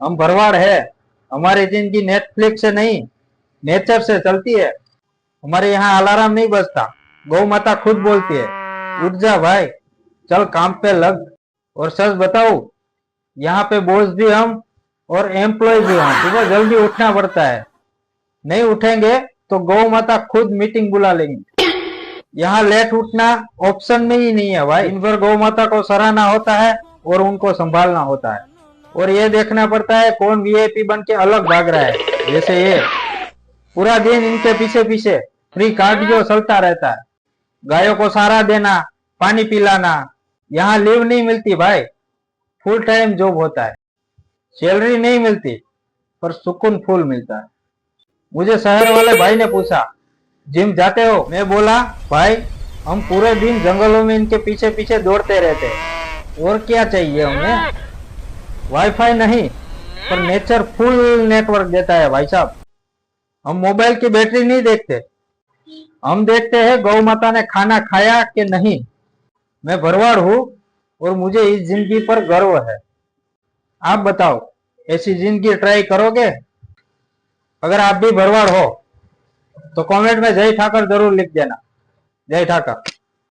हम भरवाड़ है। हमारी जिंदगी नेटफ्लिक्स से नहीं, नेचर से चलती है। हमारे यहाँ अलार्म नहीं बजता, गौ माता खुद बोलती है, उठ जा भाई, चल काम पे लग। और सच बताओ, यहाँ पे बॉस भी हम और एम्प्लॉय भी हम। सुबह जल्दी उठना पड़ता है, नहीं उठेंगे तो गौ माता खुद मीटिंग बुला लेंगी। यहाँ लेट उठना ऑप्शन में ही नहीं है भाई। दिन भर गौ माता को सराहना होता है और उनको संभालना होता है, और ये देखना पड़ता है कौन वीआईपी बन के अलग भाग रहा है। जैसे ये पूरा दिन इनके पीछे पीछे फ्री कार्डियो चलता रहता है। गायों को सहारा देना, पानी पिलाना। यहाँ लीव नहीं मिलती भाई, फुल टाइम जॉब होता है। सैलरी नहीं मिलती पर सुकून फुल मिलता है। मुझे शहर वाले भाई ने पूछा, जिम जाते हो? मैं बोला, भाई हम पूरे दिन जंगलों में इनके पीछे पीछे दौड़ते रहते हैं, और क्या चाहिए हमें। वाईफाई नहीं पर नेचर फुल नेटवर्क देता है भाई साहब। हम मोबाइल की बैटरी नहीं देखते, हम देखते हैं गौ माता ने खाना खाया कि नहीं। मैं भरवाड़ हूँ और मुझे इस जिंदगी पर गर्व है। आप बताओ, ऐसी जिंदगी ट्राई करोगे? अगर आप भी भरवाड़ हो तो कमेंट में जय ठाकर जरूर लिख देना। जय ठाकर।